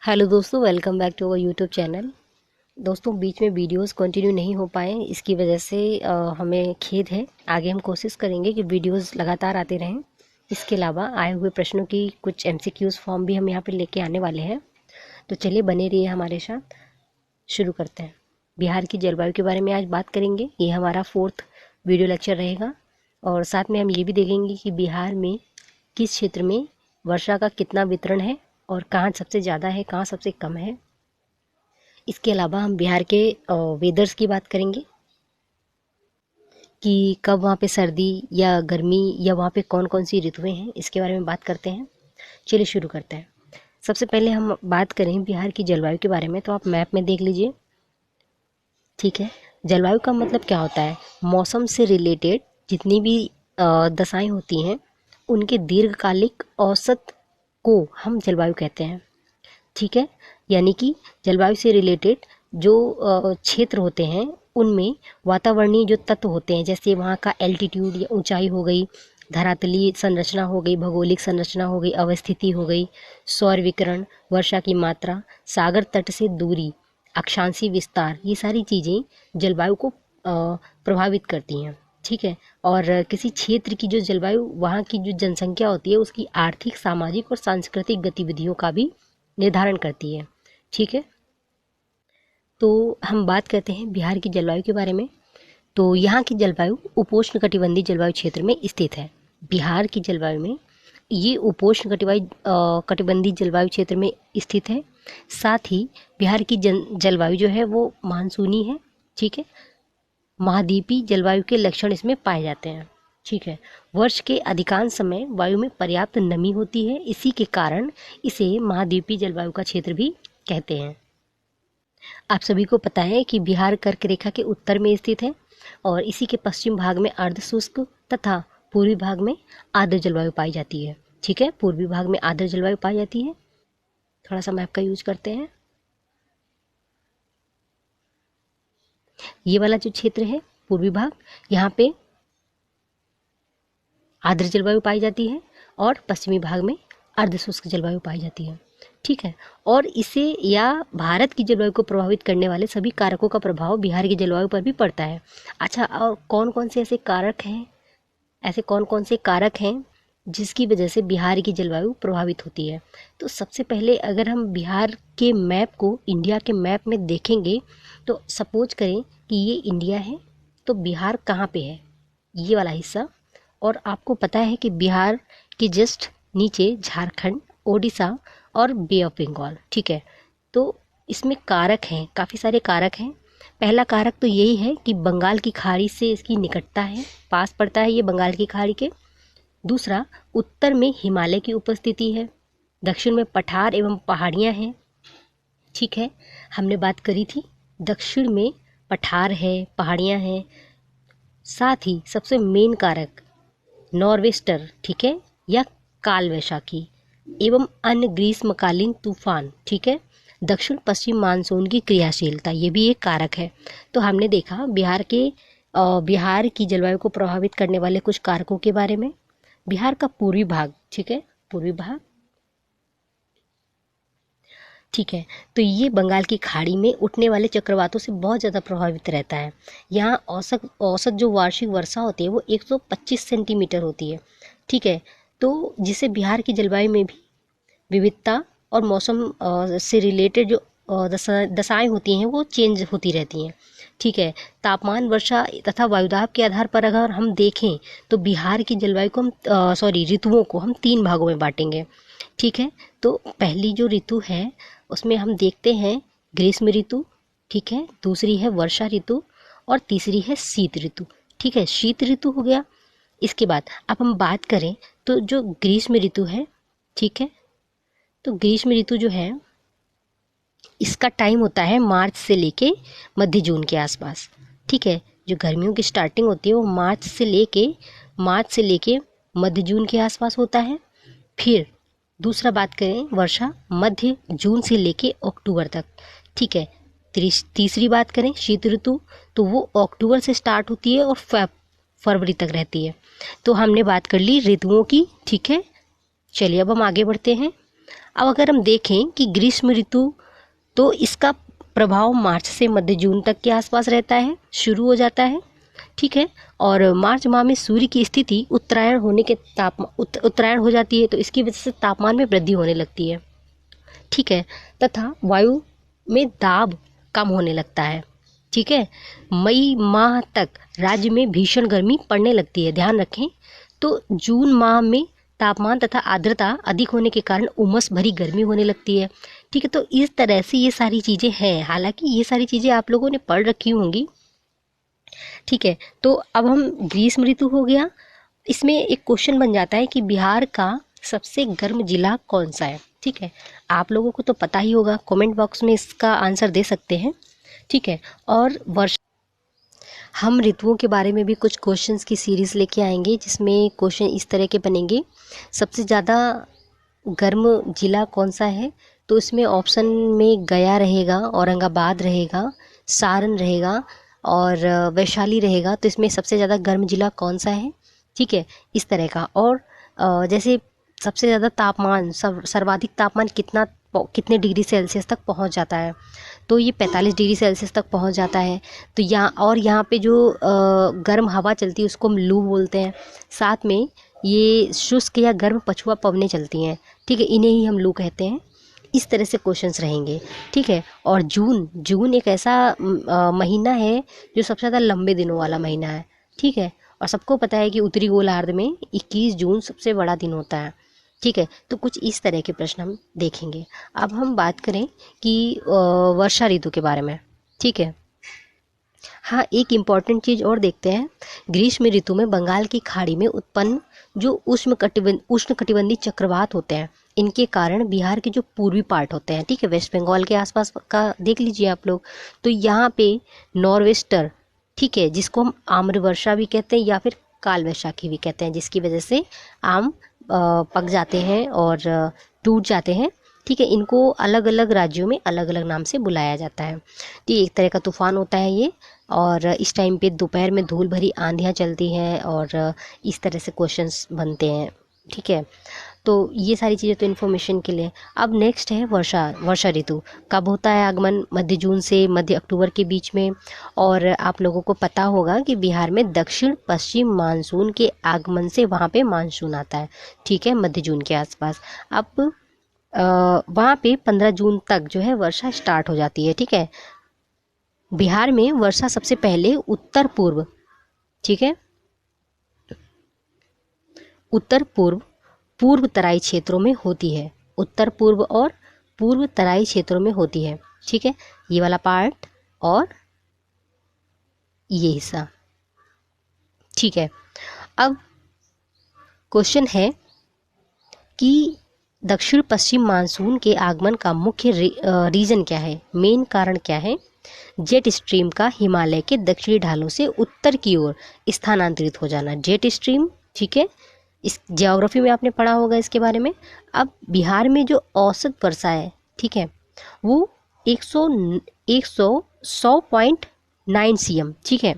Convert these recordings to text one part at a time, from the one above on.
Hello दोस्तों, welcome back to our YouTube channel. दोस्तों, बीच में वीडियोस कंटिन्यू नहीं हो पाए, इसकी वजह से हमें खेद है। आगे हम कोशिश करेंगे कि वीडियोस लगातार आते रहें। इसके अलावा आए हुए प्रश्नों की कुछ एमसीक्यूज फॉर्म भी हम यहाँ पे लेके आने वाले हैं, तो चलिए बने रहिए हमारे साथ। शुरू करते हैं। बिहार की जलवायु के बारे में आज बात करेंगे। ये हमारा 4th वीडियो लेक्चर रहेगा और साथ में हम ये भी देखेंगे कि बिहार में किस क्षेत्र में वर्षा का कितना वितरण है और कहाँ सबसे ज़्यादा है, कहाँ सबसे कम है। इसके अलावा हम बिहार के वेदर्स की बात करेंगे कि कब वहाँ पे सर्दी या गर्मी या वहाँ पे कौन कौन सी ऋतुएं हैं, इसके बारे में बात करते हैं। चलिए शुरू करते हैं। सबसे पहले हम बात करें बिहार की जलवायु के बारे में, तो आप मैप में देख लीजिए। ठीक है, जलवायु का मतलब क्या होता है? मौसम से रिलेटेड जितनी भी दशाएं होती हैं, उनके दीर्घकालिक औसत को हम जलवायु कहते हैं। ठीक है, यानी कि जलवायु से रिलेटेड जो क्षेत्र होते हैं, उनमें वातावरणीय जो तत्व होते हैं, जैसे वहाँ का एल्टीट्यूड या ऊंचाई हो गई, धरातलीय संरचना हो गई, भौगोलिक संरचना हो गई, अवस्थिति हो गई, सौर विकिरण, वर्षा की मात्रा, सागर तट से दूरी, अक्षांशीय विस्तार, ये सारी चीज़ें जलवायु को प्रभावित करती हैं। ठीक है, और किसी क्षेत्र की जो जलवायु, वहाँ की जो जनसंख्या होती है, उसकी आर्थिक, सामाजिक और सांस्कृतिक गतिविधियों का भी निर्धारण करती है। ठीक है, तो हम बात करते हैं बिहार की जलवायु के बारे में। तो यहाँ की जलवायु उपोष्ण कटिबंधीय जलवायु क्षेत्र में स्थित है। बिहार की जलवायु में ये उपोष्ण कटिबंधीय जलवायु क्षेत्र में स्थित है। साथ ही बिहार की जलवायु जो है वो मानसूनी है। ठीक है, महाद्वीपीय जलवायु के लक्षण इसमें पाए जाते हैं। ठीक है, वर्ष के अधिकांश समय वायु में पर्याप्त नमी होती है, इसी के कारण इसे महाद्वीपीय जलवायु का क्षेत्र भी कहते हैं। आप सभी को पता है कि बिहार कर्क रेखा के उत्तर में स्थित है और इसी के पश्चिम भाग में अर्ध शुष्क तथा पूर्वी भाग में आर्द्र जलवायु पाई जाती है। ठीक है, पूर्वी भाग में आर्द्र जलवायु पाई जाती है। थोड़ा सा मैप का यूज करते हैं। ये वाला जो क्षेत्र है पूर्वी भाग, यहाँ पे आर्द्र जलवायु पाई जाती है और पश्चिमी भाग में अर्ध शुष्क जलवायु पाई जाती है। ठीक है, और इसे या भारत की जलवायु को प्रभावित करने वाले सभी कारकों का प्रभाव बिहार की जलवायु पर भी पड़ता है। अच्छा, और कौन कौन से ऐसे कारक हैं, जिसकी वजह से बिहार की जलवायु प्रभावित होती है? तो सबसे पहले अगर हम बिहार के मैप को इंडिया के मैप में देखेंगे, तो सपोज करें कि ये इंडिया है, तो बिहार कहाँ पे है? ये वाला हिस्सा। और आपको पता है कि बिहार के जस्ट नीचे झारखंड, ओडिशा और बे ऑफ बंगाल। ठीक है, तो इसमें कारक हैं, काफ़ी सारे कारक हैं। पहला कारक तो यही है कि बंगाल की खाड़ी से इसकी निकटता है, पास पड़ता है ये बंगाल की खाड़ी के। दूसरा, उत्तर में हिमालय की उपस्थिति है, दक्षिण में पठार एवं पहाड़ियाँ हैं। ठीक है, हमने बात करी थी, दक्षिण में पठार है, पहाड़ियाँ हैं। साथ ही सबसे मेन कारक नॉर्वेस्टर, ठीक है, या काल वैशाखी एवं अन्य ग्रीष्मकालीन तूफान। ठीक है, दक्षिण पश्चिम मानसून की क्रियाशीलता, ये भी एक कारक है। तो हमने देखा बिहार की जलवायु को प्रभावित करने वाले कुछ कारकों के बारे में। बिहार का पूर्वी भाग, ठीक है, पूर्वी भाग, ठीक है, तो ये बंगाल की खाड़ी में उठने वाले चक्रवातों से बहुत ज़्यादा प्रभावित रहता है। यहाँ औसत जो वार्षिक वर्षा होती है वो 125 सेंटीमीटर होती है। ठीक है, तो जिससे बिहार की जलवायु में भी विविधता और मौसम से रिलेटेड जो दशाएं होती हैं वो चेंज होती रहती हैं। ठीक है, तापमान, वर्षा तथा वायुदाब के आधार पर अगर हम देखें तो बिहार की जलवायु को ऋतुओं को हम 3 भागों में बांटेंगे। ठीक है, तो पहली जो ऋतु है उसमें हम देखते हैं ग्रीष्म ऋतु। ठीक है, दूसरी है वर्षा ऋतु और तीसरी है शीत ऋतु। ठीक है, शीत ऋतु हो गया। इसके बाद अब हम बात करें तो जो ग्रीष्म ऋतु है, ठीक है, तो ग्रीष्म ऋतु जो है इसका टाइम होता है मार्च से लेके मध्य जून के आसपास। ठीक है, जो गर्मियों की स्टार्टिंग होती है वो मार्च से लेके मध्य जून के आसपास होता है। फिर दूसरा बात करें वर्षा, मध्य जून से लेके अक्टूबर तक। ठीक है, तीसरी बात करें शीत ऋतु, तो वो अक्टूबर से स्टार्ट होती है और फरवरी तक रहती है। तो हमने बात कर ली ऋतुओं की। ठीक है, चलिए अब हम आगे बढ़ते हैं। अब अगर हम देखें कि ग्रीष्म ऋतु, तो इसका प्रभाव मार्च से मध्य जून तक के आसपास रहता है, शुरू हो जाता है, ठीक है। और मार्च माह में सूर्य की स्थिति उत्तरायण होने के उत्तरायण हो जाती है, तो इसकी वजह से तापमान में वृद्धि होने लगती है, ठीक है, तथा वायु में दाब कम होने लगता है, ठीक है। मई माह तक राज्य में भीषण गर्मी पड़ने लगती है, ध्यान रखें। तो जून माह में तापमान तथा आर्द्रता अधिक होने के कारण उमस भरी गर्मी होने लगती है, ठीक है। तो इस तरह से ये सारी चीज़ें हैं, हालांकि ये सारी चीज़ें आप लोगों ने पढ़ रखी होंगी, ठीक है। तो अब हम ग्रीष्म ऋतु हो गया, इसमें एक क्वेश्चन बन जाता है कि बिहार का सबसे गर्म जिला कौन सा है, ठीक है। आप लोगों को तो पता ही होगा, कमेंट बॉक्स में इसका आंसर दे सकते हैं, ठीक है। और वर्षा, हम ऋतुओं के बारे में भी कुछ क्वेश्चंस की सीरीज़ लेके आएंगे, जिसमें क्वेश्चन इस तरह के बनेंगे। सबसे ज़्यादा गर्म जिला कौन सा है, तो इसमें ऑप्शन में गया रहेगा, औरंगाबाद रहेगा, सारण रहेगा और वैशाली रहेगा। तो इसमें सबसे ज़्यादा गर्म जिला कौन सा है, ठीक है, इस तरह का। और जैसे सबसे ज़्यादा तापमान, सर्वाधिक तापमान कितने डिग्री सेल्सियस तक पहुंच जाता है, तो ये 45 डिग्री सेल्सियस तक पहुंच जाता है। तो यहाँ पे जो गर्म हवा चलती है उसको हम लू बोलते हैं, साथ में ये शुष्क या गर्म पछुआ पवनें चलती हैं, ठीक है, इन्हें ही हम लू कहते हैं। इस तरह से क्वेश्चंस रहेंगे, ठीक है। और जून एक ऐसा महीना है जो सबसे ज़्यादा लंबे दिनों वाला महीना है, ठीक है। और सबको पता है कि उत्तरी गोलार्ध में 21 जून सबसे बड़ा दिन होता है, ठीक है। तो कुछ इस तरह के प्रश्न हम देखेंगे। अब हम बात करें कि वर्षा ऋतु के बारे में, ठीक है। हाँ, एक इम्पॉर्टेंट चीज़ और देखते हैं। ग्रीष्म ऋतु में बंगाल की खाड़ी में उत्पन्न जो उष्णकटिबंधीय चक्रवात होते हैं, इनके कारण बिहार के जो पूर्वी पार्ट होते हैं, ठीक है, वेस्ट बंगाल के आसपास का देख लीजिए आप लोग, तो यहाँ पे नॉर्वेस्टर, ठीक है, जिसको हम आम्र वर्षा भी कहते हैं या फिर काल वैशाखी भी कहते हैं, जिसकी वजह से आम पक जाते हैं और टूट जाते हैं, ठीक है। इनको अलग अलग राज्यों में अलग अलग नाम से बुलाया जाता है। तो ये एक तरह का तूफान होता है ये, और इस टाइम पे दोपहर में धूल भरी आंधियाँ चलती हैं और इस तरह से क्वेश्चंस बनते हैं, ठीक है। तो ये सारी चीज़ें तो इन्फॉर्मेशन के लिए। अब नेक्स्ट है वर्षा ऋतु कब होता है आगमन, मध्य जून से मध्य अक्टूबर के बीच में। और आप लोगों को पता होगा कि बिहार में दक्षिण पश्चिम मानसून के आगमन से वहाँ पे मानसून आता है, ठीक है, मध्य जून के आसपास। अब वहाँ पे 15 जून तक जो है वर्षा स्टार्ट हो जाती है, ठीक है। बिहार में वर्षा सबसे पहले उत्तर पूर्व, ठीक है, उत्तर पूर्व तराई क्षेत्रों में होती है, उत्तर पूर्व और पूर्व तराई क्षेत्रों में होती है, ठीक है, ये वाला पार्ट और ये हिस्सा, ठीक है। अब क्वेश्चन है कि दक्षिण पश्चिम मानसून के आगमन का मुख्य रीजन क्या है, मेन कारण क्या है। जेट स्ट्रीम का हिमालय के दक्षिणी ढालों से उत्तर की ओर स्थानांतरित हो जाना, जेट स्ट्रीम, ठीक है, इस ज्योग्राफी में आपने पढ़ा होगा इसके बारे में। अब बिहार में जो औसत वर्षा है, ठीक है, वो 100.9 cm, ठीक है।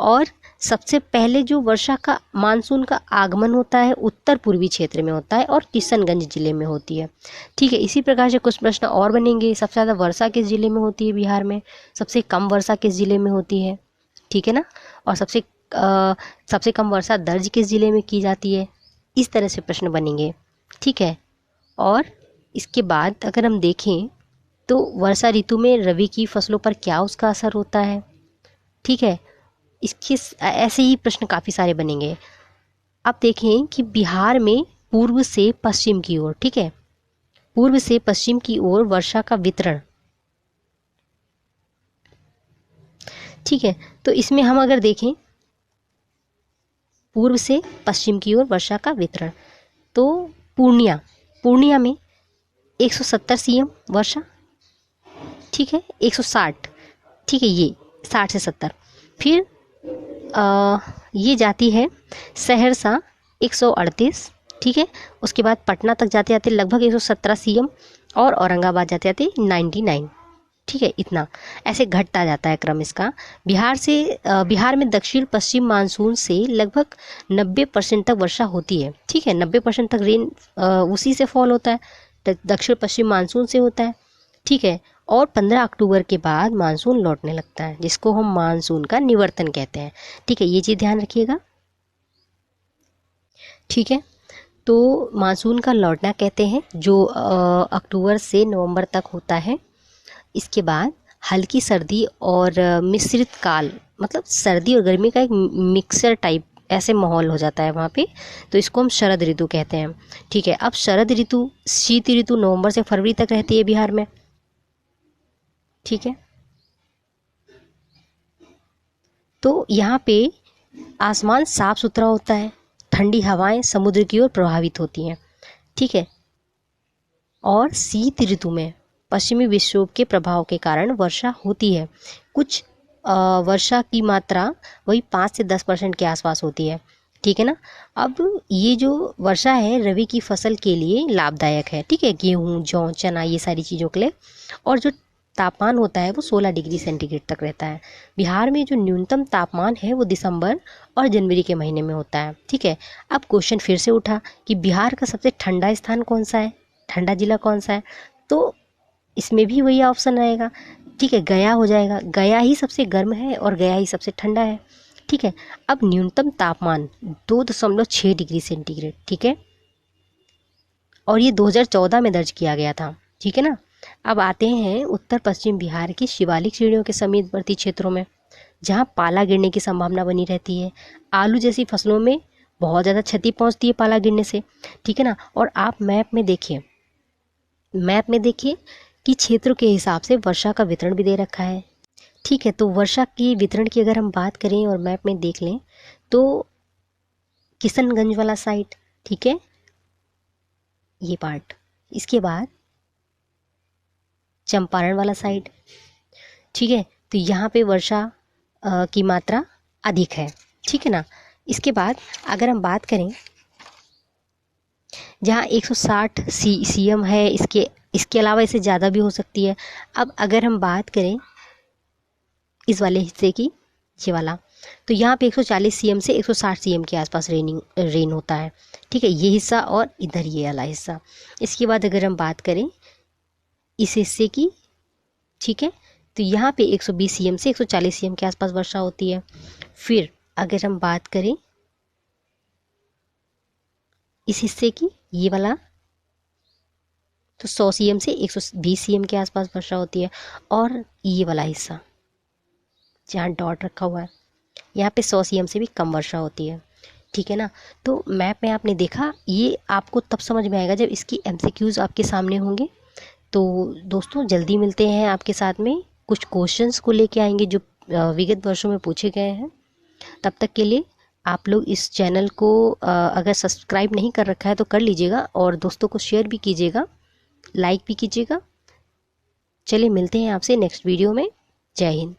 और सबसे पहले जो वर्षा का मानसून का आगमन होता है उत्तर पूर्वी क्षेत्र में होता है और किशनगंज जिले में होती है, ठीक है। इसी प्रकार से कुछ प्रश्न और बनेंगे। सबसे ज़्यादा वर्षा किस जिले में होती है बिहार में, सबसे कम वर्षा किस जिले में होती है, ठीक है ना, और सबसे कम वर्षा दर्ज किस जिले में की जाती है, इस तरह से प्रश्न बनेंगे, ठीक है। और इसके बाद अगर हम देखें तो वर्षा ऋतु में रबी की फसलों पर क्या उसका असर होता है, ठीक है। इसके ऐसे ही प्रश्न काफ़ी सारे बनेंगे। अब देखें कि बिहार में पूर्व से पश्चिम की ओर, ठीक है, पूर्व से पश्चिम की ओर वर्षा का वितरण, ठीक है। तो इसमें हम अगर देखें पूर्व से पश्चिम की ओर वर्षा का वितरण, तो पूर्णिया में 170 cm वर्षा, ठीक है, 160, ठीक है, ये 60 से 70। फिर ये जाती है सहरसा 138, ठीक है, उसके बाद पटना तक जाते जाते लगभग 117 cm और औरंगाबाद जाते जाते 99, ठीक है, इतना ऐसे घटता जाता है क्रम इसका। बिहार में दक्षिण पश्चिम मानसून से लगभग 90% तक वर्षा होती है, ठीक है, 90% तक रेन उसी से फॉल होता है, दक्षिण पश्चिम मानसून से होता है, ठीक है। और 15 अक्टूबर के बाद मानसून लौटने लगता है, जिसको हम मानसून का निवर्तन कहते हैं, ठीक है। ये चीज़ ध्यान रखिएगा, ठीक है। तो मानसून का लौटना कहते हैं, जो अक्टूबर से नवंबर तक होता है। इसके बाद हल्की सर्दी और मिश्रित काल, मतलब सर्दी और गर्मी का एक मिक्सर टाइप ऐसे माहौल हो जाता है वहाँ पे, तो इसको हम शरद ऋतु कहते हैं, ठीक है। अब शरद ऋतु, शीत ऋतु नवंबर से फरवरी तक रहती है बिहार में, ठीक है। तो यहाँ पे आसमान साफ सुथरा होता है, ठंडी हवाएं समुद्र की ओर प्रभावित होती हैं, ठीक है। और शीत ऋतु में पश्चिमी विक्षोभ के प्रभाव के कारण वर्षा होती है। कुछ वर्षा की मात्रा वही 5 से 10% के आसपास होती है, ठीक है ना। अब ये जो वर्षा है रबी की फसल के लिए लाभदायक है, ठीक है, गेहूँ, जौ, चना, ये सारी चीज़ों के लिए। और जो तापमान होता है वो 16 डिग्री सेंटीग्रेड तक रहता है। बिहार में जो न्यूनतम तापमान है वो दिसंबर और जनवरी के महीने में होता है, ठीक है। अब क्वेश्चन फिर से उठा कि बिहार का सबसे ठंडा स्थान कौन सा है, ठंडा जिला कौन सा है, तो इसमें भी वही ऑप्शन रहेगा, ठीक है, गया हो जाएगा। गया ही सबसे गर्म है और गया ही सबसे ठंडा है, ठीक है। अब न्यूनतम तापमान 2.6 डिग्री सेंटीग्रेड, ठीक है, और ये 2014 में दर्ज किया गया था, ठीक है ना। अब आते हैं उत्तर पश्चिम बिहार की शिवालिक श्रेणियों के समीपवर्ती क्षेत्रों में, जहाँ पाला गिरने की संभावना बनी रहती है। आलू जैसी फसलों में बहुत ज़्यादा क्षति पहुँचती है पाला गिरने से, ठीक है ना। और आप मैप में देखिए कि क्षेत्र के हिसाब से वर्षा का वितरण भी दे रखा है, ठीक है। तो वर्षा की वितरण की अगर हम बात करें और मैप में देख लें तो किशनगंज वाला साइड, ठीक है, ये पार्ट, इसके बाद चंपारण वाला साइड, ठीक है। तो यहाँ पे वर्षा की मात्रा अधिक है, ठीक है ना। इसके बाद अगर हम बात करें जहाँ 160 सीएम है, इसके अलावा इससे ज़्यादा भी हो सकती है। अब अगर हम बात करें इस वाले हिस्से की, ये वाला, तो यहाँ पे 140 सीएम से 160 सीएम के आसपास रेन होता है, ठीक है, ये हिस्सा और इधर ये वाला हिस्सा। इसके बाद अगर हम बात करें इस हिस्से की, ठीक है, तो यहाँ पे 120 सीएम से 140 सीएम के आसपास वर्षा होती है। फिर अगर हम बात करें इस हिस्से की, ये वाला, तो 100 सीएम से 120 सीएम के आसपास वर्षा होती है। और ये वाला हिस्सा जहाँ डॉट रखा हुआ है, यहाँ पे 100 सीएम से भी कम वर्षा होती है, ठीक है ना। तो मैप में आपने देखा, ये आपको तब समझ में आएगा जब इसकी एमसीक्यूज आपके सामने होंगे। तो दोस्तों जल्दी मिलते हैं आपके साथ में, कुछ क्वेश्चंस को लेके आएंगे जो विगत वर्षों में पूछे गए हैं। तब तक के लिए आप लोग इस चैनल को अगर सब्सक्राइब नहीं कर रखा है तो कर लीजिएगा, और दोस्तों को शेयर भी कीजिएगा, लाइक भी कीजिएगा। चलिए मिलते हैं आपसे नेक्स्ट वीडियो में। जय हिंद।